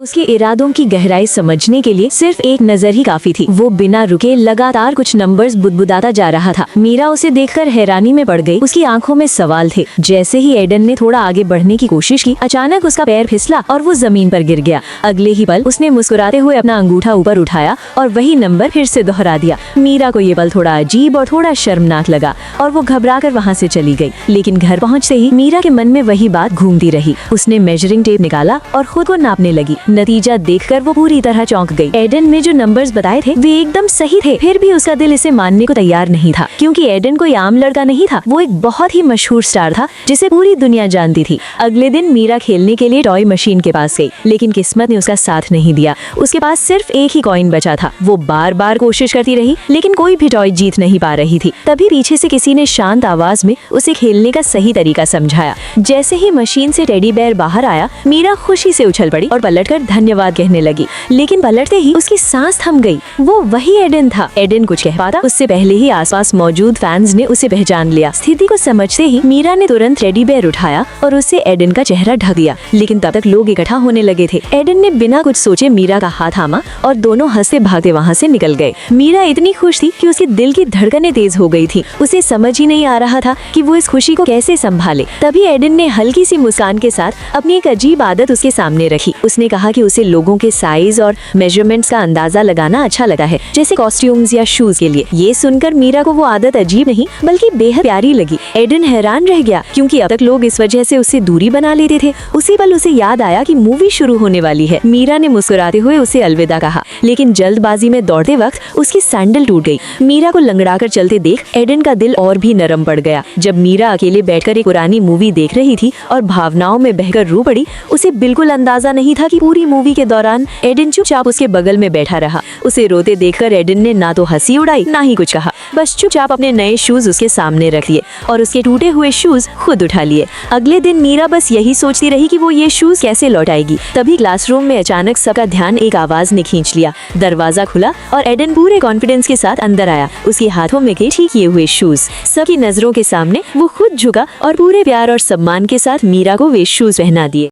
उसके इरादों की गहराई समझने के लिए सिर्फ एक नजर ही काफी थी। वो बिना रुके लगातार कुछ नंबर्स बुदबुदाता जा रहा था। मीरा उसे देखकर हैरानी में पड़ गई। उसकी आंखों में सवाल थे। जैसे ही एडन ने थोड़ा आगे बढ़ने की कोशिश की, अचानक उसका पैर फिसला और वो जमीन पर गिर गया। अगले ही पल उसने मुस्कुराते हुए अपना अंगूठा ऊपर उठाया और वही नंबर फिर से दोहरा दिया। मीरा को ये पल थोड़ा अजीब और थोड़ा शर्मनाक लगा और वो घबराकर वहाँ से चली गई। लेकिन घर पहुँचते ही मीरा के मन में वही बात घूमती रही। उसने मेजरिंग टेप निकाला और खुद को नापने लगी। नतीजा देखकर वो पूरी तरह चौंक गई। एडन ने जो नंबर्स बताए थे वे एकदम सही थे। फिर भी उसका दिल इसे मानने को तैयार नहीं था, क्योंकि एडन कोई आम लड़का नहीं था। वो एक बहुत ही मशहूर स्टार था जिसे पूरी दुनिया जानती थी। अगले दिन मीरा खेलने के लिए टॉय मशीन के पास गई, लेकिन किस्मत ने उसका साथ नहीं दिया। उसके पास सिर्फ एक ही कॉइन बचा था। वो बार बार कोशिश करती रही, लेकिन कोई भी टॉय जीत नहीं पा रही थी। तभी पीछे से किसी ने शांत आवाज में उसे खेलने का सही तरीका समझाया। जैसे ही मशीन से टेडी बेयर बाहर आया, मीरा खुशी से उछल पड़ी और पलटकर धन्यवाद कहने लगी। लेकिन पलटते ही उसकी सांस थम गई। वो वही एडन था। एडन कुछ कह पाता उससे पहले ही आसपास मौजूद फैंस ने उसे पहचान लिया। स्थिति को समझते ही मीरा ने तुरंत टेडी बेयर उठाया और उससे एडन का चेहरा ढक दिया। लेकिन तब तक लोग इकट्ठा होने लगे थे। एडन ने बिना कुछ सोचे मीरा का हाथ थामा और दोनों हंसते भागते वहाँ से निकल गए। मीरा इतनी खुश थी कि उसके दिल की धड़कनें तेज हो गई थी। उसे समझ ही नहीं आ रहा था कि वो इस खुशी को कैसे संभाले। तभी एडन ने हल्की सी मुस्कान के साथ अपनी एक अजीब आदत उसके सामने रखी। उसने कहा कि उसे लोगों के साइज और मेजरमेंट्स का अंदाजा लगाना अच्छा लगा है, जैसे कॉस्ट्यूम्स या शूज के लिए। ये सुनकर मीरा को वो आदत अजीब नहीं बल्कि बेहद प्यारी लगी। एडन हैरान रह गया, क्योंकि अब तक लोग इस वजह से उससे दूरी बना लेते थे। उसी पल उसे याद आया कि मूवी शुरू होने वाली है। मीरा ने मुस्कुराते हुए उसे अलविदा कहा, लेकिन जल्दबाजी में दौड़ते वक्त उसकी सैंडल टूट गई। मीरा को लंगड़ाकर चलते देख एडन का दिल और भी नरम पड़ गया। जब मीरा अकेले बैठकर एक पुरानी मूवी देख रही थी और भावनाओं में बहकर रो पड़ी, उसे बिल्कुल अंदाजा नहीं था कि पूरी मूवी के दौरान एडन चुपचाप उसके बगल में बैठा रहा। उसे रोते देखकर एडन ने ना तो हंसी उड़ाई ना ही कुछ कहा, बस चुपचाप अपने नए शूज उसके सामने रख दिए और उसके टूटे हुए शूज खुद उठा लिए। अगले दिन मीरा बस यही सोचती रही कि वो ये शूज कैसे लौटाएगी। तभी क्लासरूम में अचानक सबका ध्यान एक आवाज ने खींच लिया। दरवाजा खुला और एडन पूरे कॉन्फिडेंस के साथ अंदर आया। उसके हाथों में के ठीक किए हुए शूज। सबकी नजरों के सामने वो खुद झुका और पूरे प्यार और सम्मान के साथ मीरा को वे शूज पहना दिए।